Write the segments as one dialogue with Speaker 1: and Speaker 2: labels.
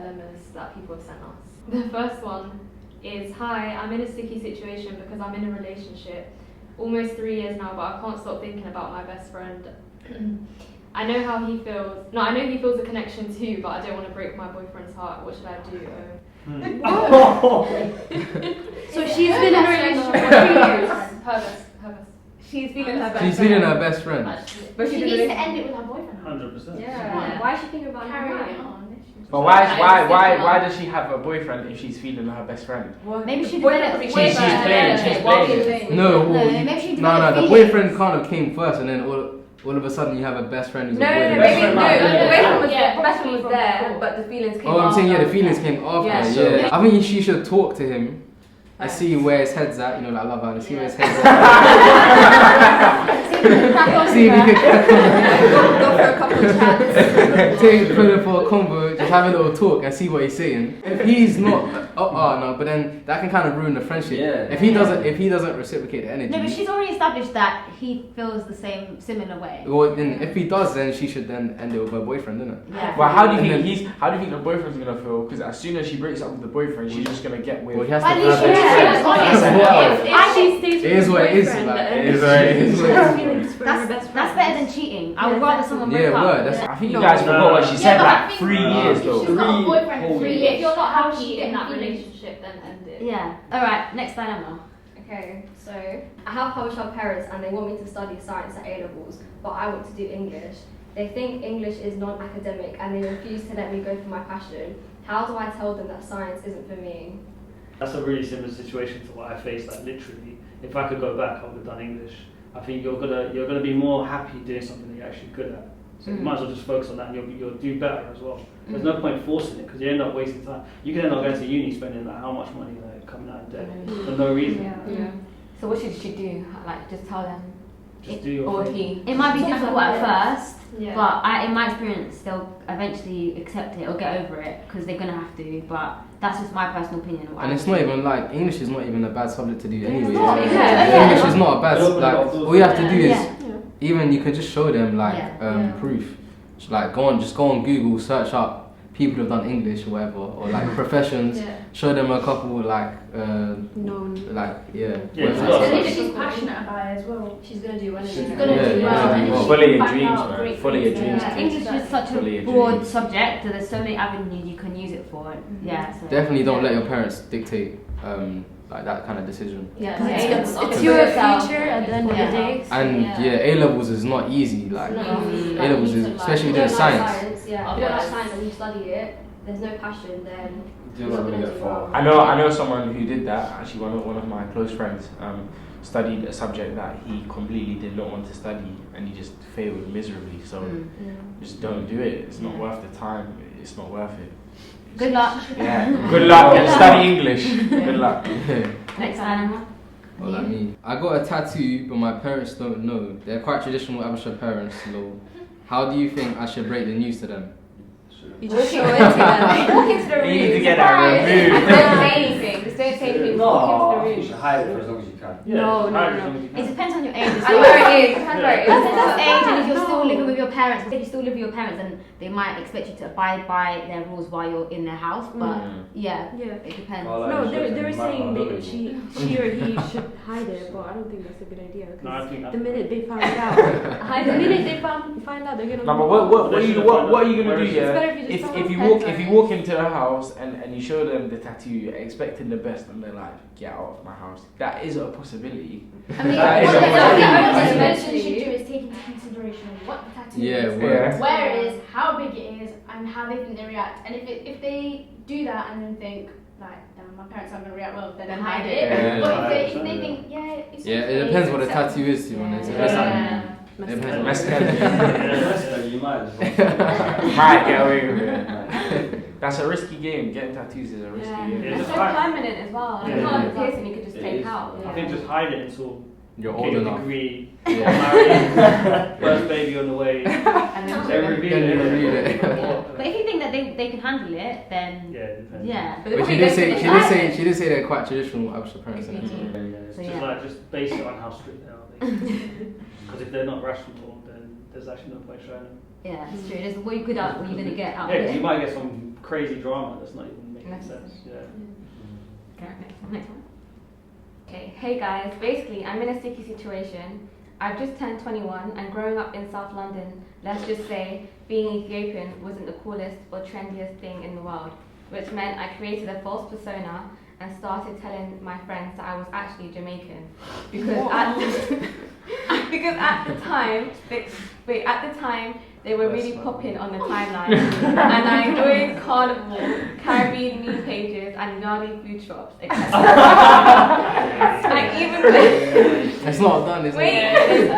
Speaker 1: dilemmas that people have sent us. The first one is, hi, I'm in a sticky situation because I'm in a relationship. Almost 3 years now, but I can't stop thinking about my best friend. I know how he feels. No, I know he feels a connection too, but I don't want to break my boyfriend's heart. What should I do?
Speaker 2: So she's been in a relationship for 3 years.
Speaker 1: Her best.
Speaker 2: She's been in her best
Speaker 3: She's
Speaker 2: friend.
Speaker 3: feeling her best friend.
Speaker 2: But
Speaker 4: She needs to end it with her boyfriend.
Speaker 5: 100%.
Speaker 1: Yeah. Why is she thinking about
Speaker 4: Carry
Speaker 1: him?
Speaker 4: on.
Speaker 6: But why does she have a boyfriend if she's feeling her best friend?
Speaker 2: Maybe she
Speaker 4: Boyfriend-
Speaker 2: developed.
Speaker 6: She's playing.
Speaker 3: No,
Speaker 2: maybe she
Speaker 3: the
Speaker 2: developed feelings.
Speaker 3: boyfriend kind of came first, and then all of a sudden you have a best friend who's a boyfriend.
Speaker 1: The best friend was there, but the feelings came
Speaker 3: Oh, I'm saying
Speaker 1: after.
Speaker 3: the feelings came after.
Speaker 1: Yeah.
Speaker 3: Yeah. I think she should talk to him. I see where his head's at, like Love Island. See where his head's at. See if he can
Speaker 1: Go for a couple of chats.
Speaker 3: put him for a convo, just have a little talk and see what he's saying. If he's not, no, but then that can kind of ruin the friendship.
Speaker 6: Yeah.
Speaker 3: If he doesn't reciprocate the energy.
Speaker 2: No, but she's already established that he feels the similar way.
Speaker 3: Well, then if he does, then she should then end it with her boyfriend, isn't it?
Speaker 2: Yeah.
Speaker 6: But how do you think the boyfriend's gonna feel? Because as soon as she breaks up with the boyfriend, she's just gonna get with.
Speaker 3: Well, he has
Speaker 2: But
Speaker 3: to
Speaker 2: at least
Speaker 3: have
Speaker 2: she was honest.
Speaker 1: If she stays with
Speaker 3: It is
Speaker 1: his
Speaker 3: what it is,
Speaker 1: boyfriend,
Speaker 3: like,
Speaker 1: and
Speaker 6: it is what it is.
Speaker 1: she has feelings for her best friend.
Speaker 2: That's better than cheating. I would rather someone break
Speaker 3: Yeah,
Speaker 2: up.
Speaker 3: word. That's
Speaker 6: I think you guys forgot what she said.
Speaker 4: but I
Speaker 6: Like
Speaker 4: think-
Speaker 6: 3 years though.
Speaker 4: She's got a boyfriend for 3 years.
Speaker 1: If you're not
Speaker 4: How
Speaker 1: happy
Speaker 4: she
Speaker 1: in that
Speaker 4: feelings?
Speaker 1: relationship, then end it.
Speaker 2: Yeah. All right. Next dilemma.
Speaker 1: Okay, so I have Habesha parents and they want me to study science at A levels, but I want to do English. They think English is non-academic and they refuse to let me go for my passion. How do I tell them that science isn't for me?
Speaker 5: That's a really similar situation to what I faced. Like literally, if I could go back, I would have done English. I think you're gonna be more happy doing something that you're actually good at. So you might as well just focus on that, and you'll do better as well. There's no point forcing it because you end up wasting time. You can end up going to uni spending like how much money like coming out in debt for no reason.
Speaker 1: Yeah.
Speaker 7: So what should she do? Like just tell them,
Speaker 5: Just do your
Speaker 7: or
Speaker 5: thing.
Speaker 7: he?
Speaker 2: It might be difficult at first,
Speaker 1: Yeah.
Speaker 2: but in my experience, they'll eventually accept it or get over it because they're gonna have to. But that's just my personal opinion. of what
Speaker 3: And
Speaker 2: I
Speaker 3: it's
Speaker 2: would
Speaker 3: not
Speaker 2: do.
Speaker 3: even like English is not even a bad subject to do anyway.
Speaker 2: not,
Speaker 3: English
Speaker 2: yeah.
Speaker 3: is not a bad like all you have to do is
Speaker 2: Yeah.
Speaker 3: even you can just show them like proof. So, like go on Google, search up people who've done English or whatever, or like professions. Show them a couple like
Speaker 5: Yeah,
Speaker 3: websites.
Speaker 4: And if she's passionate about it as well,
Speaker 1: She's gonna do well.
Speaker 4: she's
Speaker 1: in it.
Speaker 4: gonna do well. And if she
Speaker 6: Fully your
Speaker 4: can find
Speaker 6: dreams,
Speaker 4: out
Speaker 6: man.
Speaker 4: great
Speaker 6: Fully your
Speaker 4: things,
Speaker 6: dreams.
Speaker 2: English is such
Speaker 6: Fully
Speaker 2: a
Speaker 6: a
Speaker 2: broad
Speaker 6: dream.
Speaker 2: subject that there's so many avenues you can use it for. Yeah. So.
Speaker 3: Definitely don't let your parents dictate like that kind of decision.
Speaker 2: It's your future at the end of the day.
Speaker 3: And A levels is not easy. Like A levels is especially doing science.
Speaker 1: If you don't like science and you study it, there's no passion, then
Speaker 6: You're
Speaker 1: you're
Speaker 6: not
Speaker 1: not
Speaker 6: gonna
Speaker 1: gonna
Speaker 6: get
Speaker 1: do
Speaker 6: far.
Speaker 1: well.
Speaker 6: I know someone who did that. Actually, one of my close friends studied a subject that he completely did not want to study, and he just failed miserably. So just don't do it. It's not worth the time. It's not worth it.
Speaker 2: Good luck.
Speaker 6: Yeah. Good luck and study English. Good luck.
Speaker 2: Next animal.
Speaker 3: Well, like me. I got a tattoo, but my parents don't know. They're quite traditional Habesha parents. So, how do you think I should break the news to them?
Speaker 7: You just show it to them. Walk into the room.
Speaker 6: You need to get that removed.
Speaker 7: And don't say anything. Just don't say anything. Walk into the
Speaker 8: You
Speaker 7: room.
Speaker 8: should hide it for as long as you can.
Speaker 2: It depends on your age as
Speaker 7: And
Speaker 2: well.
Speaker 7: where it is. Depends where it is.
Speaker 2: That's age, and if you're still living with your parents, if you still live with your parents, then they might expect you to abide by their rules while you're in their house. But yeah, it depends.
Speaker 8: Well, like,
Speaker 9: No,
Speaker 8: you
Speaker 9: they're
Speaker 8: should
Speaker 9: saying
Speaker 8: mark
Speaker 9: that
Speaker 8: it.
Speaker 9: she or he should hide it, but I don't think that's a good idea.
Speaker 5: No, I think
Speaker 9: Because the minute they find out, the minute they find out, they're gonna.
Speaker 6: No, but what are you gonna do?
Speaker 9: It's
Speaker 6: Yeah,
Speaker 9: better if you just
Speaker 6: if you walk into the house and you show them the tattoo, you're expecting the best, and they're like, get out of my house. That is a possibility.
Speaker 4: I mean,
Speaker 6: That is
Speaker 4: what
Speaker 6: a
Speaker 4: the
Speaker 6: possibility.
Speaker 4: mention you should do is take into consideration what the tattoo is,
Speaker 3: word.
Speaker 4: where it is, how big it is, and how they think they react. And if they do that and then think, like, damn, my parents aren't going to react well, then hide it.
Speaker 3: Yeah.
Speaker 4: But if they think, it's
Speaker 3: Yeah,
Speaker 4: okay,
Speaker 3: it depends what the
Speaker 4: it's
Speaker 3: tattoo is, to be honest. If it's like- it depends.
Speaker 8: You might as well.
Speaker 6: Might get away with it. That's a risky game. Getting tattoos is a risky game.
Speaker 5: Yeah,
Speaker 7: It's
Speaker 5: just
Speaker 7: so
Speaker 5: hide.
Speaker 7: permanent as well.
Speaker 5: Yeah.
Speaker 7: It's not like a piercing you could just
Speaker 8: It
Speaker 7: take
Speaker 8: is.
Speaker 7: out.
Speaker 5: I think just hide it until
Speaker 3: You're
Speaker 5: get
Speaker 3: old
Speaker 5: your
Speaker 3: enough.
Speaker 5: degree,
Speaker 3: Yeah.
Speaker 5: married, first baby on the way.
Speaker 7: And then
Speaker 5: They reveal
Speaker 3: Then you reveal
Speaker 5: it.
Speaker 3: it.
Speaker 2: But if you think that they can handle it, then
Speaker 5: Yeah, it depends.
Speaker 2: yeah.
Speaker 3: But she did say they're quite traditional Habesha parents.
Speaker 5: Yeah,
Speaker 3: innit?
Speaker 5: yeah, it's
Speaker 2: So,
Speaker 5: just
Speaker 2: yeah.
Speaker 5: like just base it on how strict they are. Because if they're not rational, then there's actually no point showing them.
Speaker 2: Yeah, it's true. There's what you could out, what you're gonna get out
Speaker 5: Yeah,
Speaker 2: of
Speaker 5: because you
Speaker 2: it.
Speaker 5: might get some crazy drama that's not even making
Speaker 2: Next.
Speaker 5: sense. Yeah.
Speaker 2: Okay, next one.
Speaker 7: Okay, hey guys, basically I'm in a sticky situation. I've just turned 21 and growing up in South London, let's just say being Ethiopian wasn't the coolest or trendiest thing in the world, which meant I created a false persona and started telling my friends that I was actually Jamaican because because at the time they were really popping on the timeline and I joined Carnival, Caribbean news pages and gnarly food shops, etc. I even went
Speaker 3: It's not done, is
Speaker 7: Wait,
Speaker 3: it?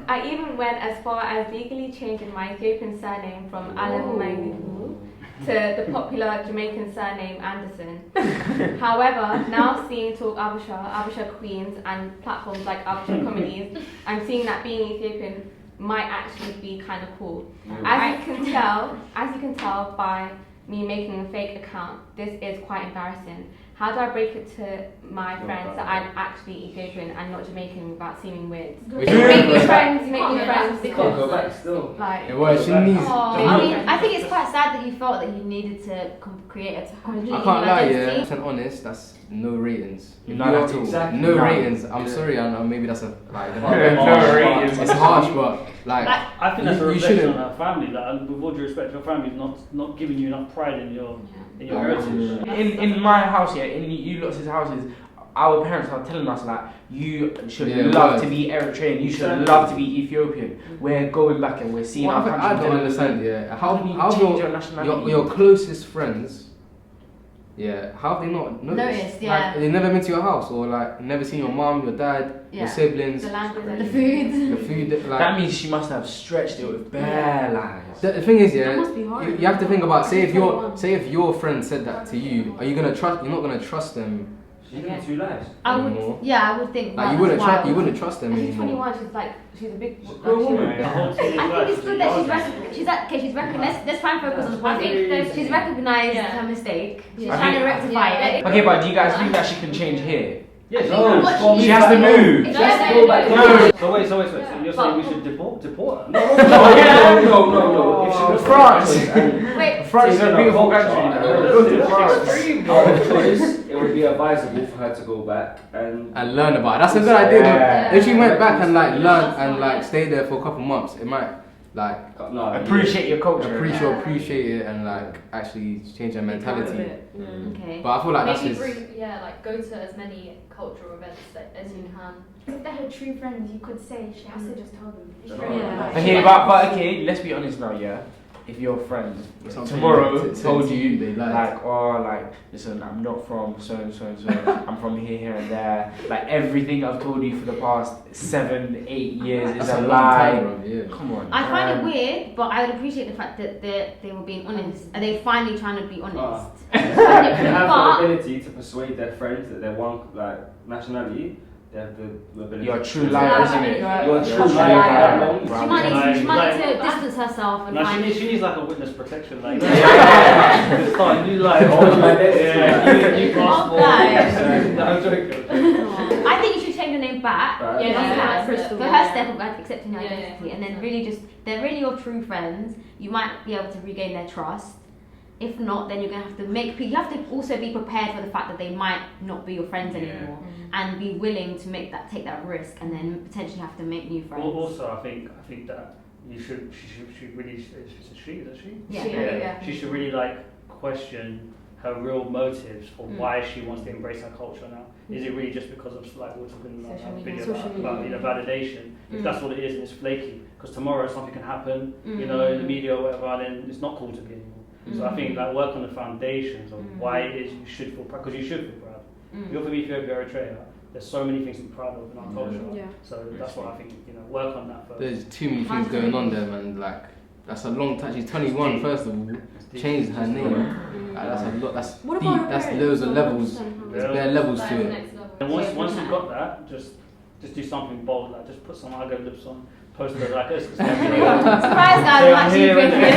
Speaker 7: I even went as far as legally changing my Ethiopian surname from Alamumayihu to the popular Jamaican surname Anderson. However, now seeing Talk Habesha Queens and platforms like Habesha Comedies, I'm seeing that being Ethiopian might actually be kind of cool. As you can tell by me making a fake account, this is quite embarrassing. How do I break it to my friends that I'm actually Ethiopian and not Jamaican without seeming weird?
Speaker 3: Which
Speaker 7: Make new friends
Speaker 8: Can't
Speaker 7: because
Speaker 8: go back still.
Speaker 7: like
Speaker 3: Well, she needs.
Speaker 2: I mean, I think it's quite sad that you felt that you needed to create a completely
Speaker 3: I
Speaker 2: new
Speaker 3: can't lie,
Speaker 2: identity.
Speaker 3: yeah. And honest, that's no ratings.
Speaker 6: None at all.
Speaker 8: Exactly.
Speaker 3: No
Speaker 8: None.
Speaker 3: ratings. I'm sorry, I know maybe that's a like.
Speaker 6: No ratings.
Speaker 3: It's harsh, but like.
Speaker 5: I think that's a
Speaker 3: You
Speaker 5: reflection
Speaker 3: shouldn't.
Speaker 5: on our family. Like, with all due respect, your family's not giving you enough pride in your heritage.
Speaker 6: In my house, yeah, in you lot's houses, our parents are telling us like you should
Speaker 3: Yeah,
Speaker 6: love
Speaker 3: word.
Speaker 6: to be Eritrean, you should
Speaker 8: Exactly.
Speaker 6: love to be Ethiopian. We're going back and we're seeing
Speaker 3: Well,
Speaker 6: our country.
Speaker 3: I don't understand. Yeah, how
Speaker 6: can you
Speaker 3: how
Speaker 6: change your nationality?
Speaker 3: your closest friends. Yeah, how have they not
Speaker 2: Noticed, yeah.
Speaker 3: Like, they never been to your house or like never seen your mom, your dad,
Speaker 2: Yeah.
Speaker 3: your siblings,
Speaker 7: the language,
Speaker 2: The food.
Speaker 3: the food. Like
Speaker 6: That means she must have stretched it with bare lies.
Speaker 3: the thing is, yeah,
Speaker 9: That must be hard.
Speaker 3: you have to think about. Say if your
Speaker 9: 21.
Speaker 3: friend said that to you, are you gonna trust? You're not gonna trust them
Speaker 8: She's giving 2 lives.
Speaker 2: I would,
Speaker 3: anymore.
Speaker 2: yeah, I would think.
Speaker 3: Like
Speaker 2: wow,
Speaker 3: you wouldn't
Speaker 2: that's wild.
Speaker 3: you wouldn't trust them
Speaker 7: and she's
Speaker 3: anymore.
Speaker 7: 21. She's a big
Speaker 8: grown woman.
Speaker 5: The whole thing is
Speaker 2: I
Speaker 5: like,
Speaker 2: think it's good that she's recognized. Let's try and focus on the positive. She's recognized her mistake. She's
Speaker 6: I
Speaker 2: trying to
Speaker 6: think-
Speaker 2: rectify it.
Speaker 6: Okay, but do you guys think that she can change here?
Speaker 5: Yes,
Speaker 8: No,
Speaker 2: What
Speaker 6: She has to move.
Speaker 2: If
Speaker 8: She has to
Speaker 2: she
Speaker 8: go back.
Speaker 6: No.
Speaker 5: So wait. So you're saying we should deport her?
Speaker 8: No. If she goes to
Speaker 6: France.
Speaker 2: Wait,
Speaker 6: France is a beautiful
Speaker 8: culture.
Speaker 6: country. Go to France.
Speaker 8: Out of choice, it would be advisable for her to go back and
Speaker 3: And learn about it. That's a good idea.
Speaker 6: Yeah.
Speaker 3: Though. If she went back and like learned and like stayed there for a couple months, it might like
Speaker 8: no,
Speaker 6: Appreciate your culture.
Speaker 3: appreciate it and like actually change her mentality.
Speaker 2: okay.
Speaker 3: But I feel like that's
Speaker 1: Maybe
Speaker 3: his.
Speaker 1: like go to as many cultural events as you can.
Speaker 4: If they're her true friends, you could say she has to just tell them.
Speaker 1: Yeah.
Speaker 6: Okay, but okay, let's be honest now, yeah. If your friend
Speaker 3: Something
Speaker 6: tomorrow
Speaker 3: to-
Speaker 6: told
Speaker 3: to
Speaker 6: you
Speaker 3: they like.
Speaker 6: listen, I'm not from so and so and so, I'm from here and there. Like everything I've told you for the past 7, 8 years is
Speaker 3: That's
Speaker 6: a
Speaker 3: a long
Speaker 6: lie.
Speaker 3: time, bro, yeah.
Speaker 6: Come on.
Speaker 2: I find it
Speaker 6: man.
Speaker 2: weird, but I would appreciate the fact that they were being honest. Are they finally trying to be honest?
Speaker 8: they have
Speaker 2: But-
Speaker 8: the ability to persuade their friends that they're one nationality. They have the ability.
Speaker 6: You're a true liar, isn't it?
Speaker 8: You're a true
Speaker 2: True
Speaker 8: liar.
Speaker 2: liar.
Speaker 8: Right.
Speaker 2: She might
Speaker 5: Like-
Speaker 2: need to distance herself and
Speaker 5: No,
Speaker 2: find.
Speaker 5: she needs like a witness protection, like
Speaker 6: Yeah.
Speaker 5: start a new life.
Speaker 8: Hold my identity.
Speaker 5: Yeah, new passport.
Speaker 2: guys.
Speaker 5: No, I'm joking.
Speaker 2: I think you should change your name back.
Speaker 8: Right.
Speaker 1: Yeah,
Speaker 2: For
Speaker 1: crystal.
Speaker 2: her step of accepting your
Speaker 1: Yeah,
Speaker 2: identity,
Speaker 1: yeah.
Speaker 2: and then really just they're really your true friends. You might be able to regain their trust. If not, then you're gonna have to you have to also be prepared for the fact that they might not be your friends anymore, and be willing to take that risk, and then potentially have to make new friends.
Speaker 5: Also, I think that she should really. Is it she? Is it she?
Speaker 2: Yeah.
Speaker 5: She should really like question her real motives for why she wants to embrace her culture now. Is it really just because of like we're talking about
Speaker 7: Social
Speaker 5: that
Speaker 7: media.
Speaker 5: video about validation? If that's what it is, and it's flaky, because tomorrow something can happen, in the media or whatever, then it's not cool to be anymore. So I think like work on the foundations of why it is you should feel proud, because you should feel proud. You're from Ethiopia, Eritrea. There's so many things to be proud of in our culture.
Speaker 9: Yeah.
Speaker 5: So that's what I think. Work on that first.
Speaker 3: There's too many things going on there, man. Like that's a long time. She's 21, first of all. Changed her name. Like, that's a lot. That's
Speaker 9: What
Speaker 3: deep.
Speaker 9: about her
Speaker 3: That's
Speaker 9: parents?
Speaker 3: loads of levels.
Speaker 9: Yeah.
Speaker 3: There's bare levels
Speaker 1: Like
Speaker 3: to
Speaker 1: the
Speaker 3: it.
Speaker 1: next level.
Speaker 5: And once you've got that, just do something bold, like just put some ugly lips on, post it like this.
Speaker 2: Surprise, guys! I'm actually
Speaker 5: I'm
Speaker 2: drinking.
Speaker 5: here.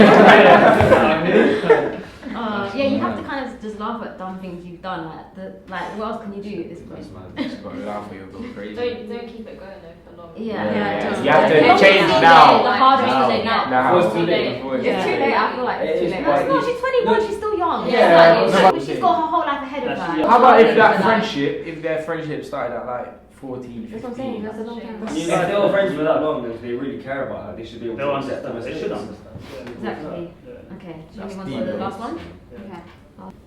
Speaker 2: Yeah, you have to kind of just just laugh at dumb things you've done. Like what else can you do at this point?
Speaker 6: You've got to laugh or you'll go crazy.
Speaker 1: Don't keep it going though for long.
Speaker 2: Yeah.
Speaker 6: You have to
Speaker 2: The
Speaker 6: change
Speaker 2: longer
Speaker 6: now.
Speaker 2: The harder it is to say now.
Speaker 6: Now.
Speaker 8: It's too late.
Speaker 2: It's too late. I feel like it's too late.
Speaker 8: It is,
Speaker 2: No, she's 21. She's still young.
Speaker 6: Yeah,
Speaker 2: Exactly. She's got her whole life ahead of her.
Speaker 6: How about if their friendship started at like 14, 15?
Speaker 2: That's what I'm saying. That's a long time.
Speaker 8: If they were friends for that long, if they really care about her, they should be able
Speaker 5: They'll
Speaker 8: to accept
Speaker 5: understand.
Speaker 8: them.
Speaker 5: They should understand.
Speaker 2: Exactly.
Speaker 5: Yeah.
Speaker 2: Okay. Should we
Speaker 6: That's
Speaker 2: move on
Speaker 6: deep,
Speaker 2: to the
Speaker 6: though.
Speaker 2: last one?
Speaker 5: Yeah.
Speaker 2: Okay.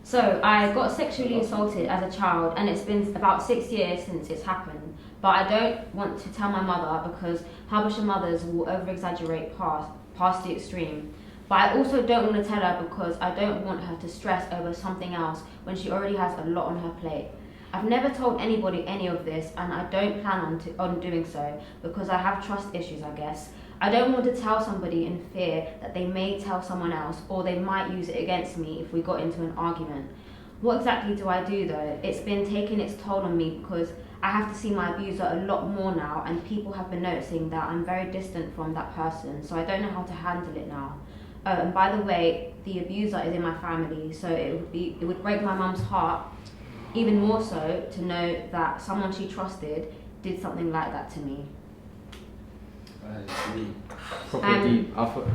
Speaker 2: So I got sexually assaulted as a child, and it's been about 6 years since it's happened. But I don't want to tell my mother because Habesha mothers will over-exaggerate past the extreme. But I also don't want to tell her because I don't want her to stress over something else when she already has a lot on her plate. I've never told anybody any of this, and I don't plan on doing so because I have trust issues, I guess. I don't want to tell somebody in fear that they may tell someone else or they might use it against me if we got into an argument. What exactly do I do though? It's been taking its toll on me because I have to see my abuser a lot more now, and people have been noticing that I'm very distant from that person, so I don't know how to handle it now. And by the way, the abuser is in my family, so it would break my mum's heart even more so to know that someone she trusted did something like that to me.
Speaker 3: Proper deep.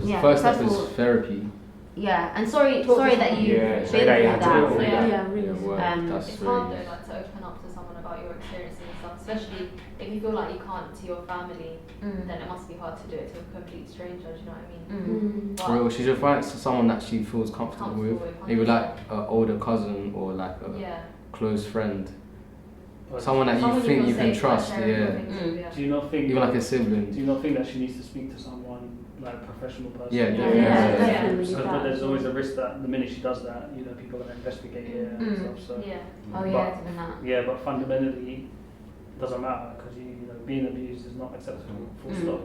Speaker 2: Yeah,
Speaker 3: First step
Speaker 2: first of
Speaker 3: is
Speaker 2: all-
Speaker 3: therapy.
Speaker 2: Yeah, and sorry that you've
Speaker 6: sorry
Speaker 2: been
Speaker 6: that
Speaker 2: through
Speaker 6: you had to
Speaker 2: that.
Speaker 6: go through that.
Speaker 1: Yeah.
Speaker 9: really.
Speaker 3: That's
Speaker 1: It's
Speaker 3: really.
Speaker 1: hard though, like to open up to someone about your experiences and stuff, especially if you feel like you can't to your family. Then it must be hard to do it to a complete stranger. Do you know what I mean? But
Speaker 3: Real, she should find someone that she feels comfortable with. Maybe like an older cousin or like a close friend. Someone that you think you can trust,
Speaker 5: Do you not think
Speaker 3: even like a sibling.
Speaker 5: Do you not think that she needs to speak to someone like a professional person?
Speaker 3: Yeah,
Speaker 9: definitely.
Speaker 5: So, but there's always a risk that the minute she does that, you know, people are going to investigate it and stuff. So but fundamentally, it doesn't matter because you know being abused is not acceptable. Full stop.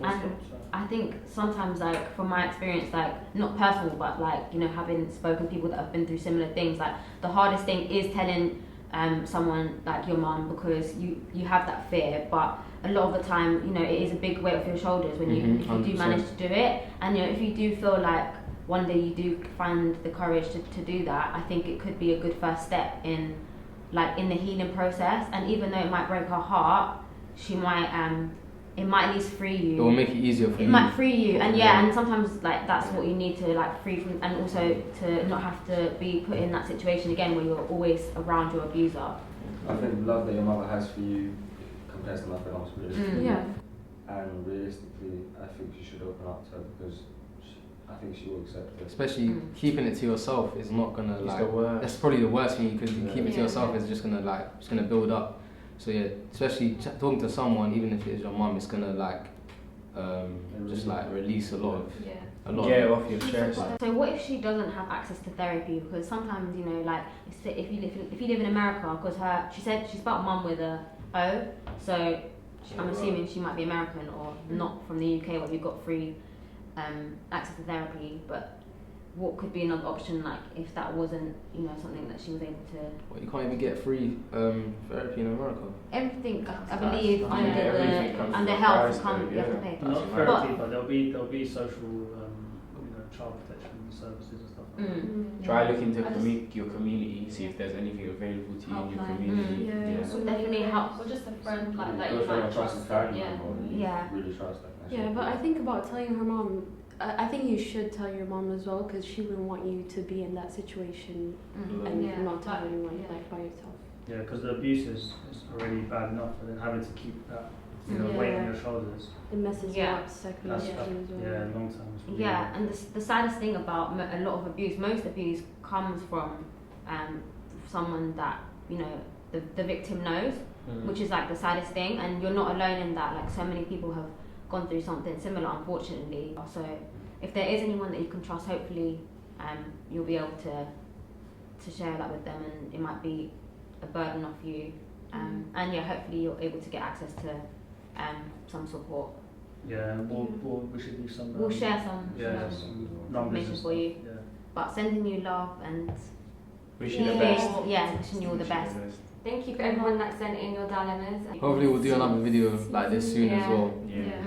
Speaker 2: And I think sometimes, like from my experience, like not personal, but like you know having spoken to people that have been through similar things, like the hardest thing is telling someone like your mum because you have that fear, but a lot of the time you know it is a big weight off your shoulders when if you do manage to do it, and you know if you do feel like one day you do find the courage to do that, I think it could be a good first step in the healing process. And even though it might break her heart, she might it might at least free you.
Speaker 3: It will make it easier for you.
Speaker 2: It might free you, and and sometimes like that's what you need to like free from, and also to not have to be put in that situation again where you're always around your abuser.
Speaker 8: I think the love that your mother has for you compares to nothing else really.
Speaker 9: Yeah.
Speaker 8: And realistically, I think you should open up to her because I think she will accept it.
Speaker 3: Especially keeping it to yourself is not gonna that's probably the worst thing you could keep it to yourself is just gonna build up. So yeah, especially talking to someone, even if it is your mum, it's gonna just release a lot of
Speaker 6: Get off your chest.
Speaker 2: So what if she doesn't have access to therapy? Because sometimes you know, like if you live in America, because she said she spelled mum with a O, so I'm assuming she might be American or not from the UK where you've got free access to therapy. But what could be another option, like if that wasn't something that she was able to?
Speaker 3: Well, you can't even get free therapy in America.
Speaker 2: Everything I believe under health you have to pay.
Speaker 5: Not therapy, but there'll be social child protection services and stuff.
Speaker 6: Try looking into your community, see if there's anything available to you in your community.
Speaker 1: So definitely help, or just a friend like that you might trust.
Speaker 8: Really trust that.
Speaker 9: Yeah, but I think about telling her mom. I think you should tell your mom as well because she wouldn't want you to be in that situation and not tell anyone by yourself.
Speaker 5: Yeah, because the abuse is already bad enough, and then having to keep that weight on your shoulders.
Speaker 9: It messes you up psychologically as well.
Speaker 5: Yeah, long term. Really
Speaker 2: and the saddest thing about a lot of abuse, most abuse comes from someone that the victim knows, which is like the saddest thing, and you're not alone in that. Like so many people have gone through something similar, unfortunately. So if there is anyone that you can trust, hopefully you'll be able to share that with them, and it might be a burden off you. And hopefully you're able to get access to some support.
Speaker 5: Yeah, and we should do some.
Speaker 2: We'll share some
Speaker 5: information
Speaker 2: for you.
Speaker 5: Yeah.
Speaker 2: But sending you love and
Speaker 6: Wishing you the best.
Speaker 2: Wishing you all the best.
Speaker 7: Thank you for everyone that sent in your dilemmas.
Speaker 3: Hopefully we'll do another video like this soon as well.
Speaker 6: Yeah.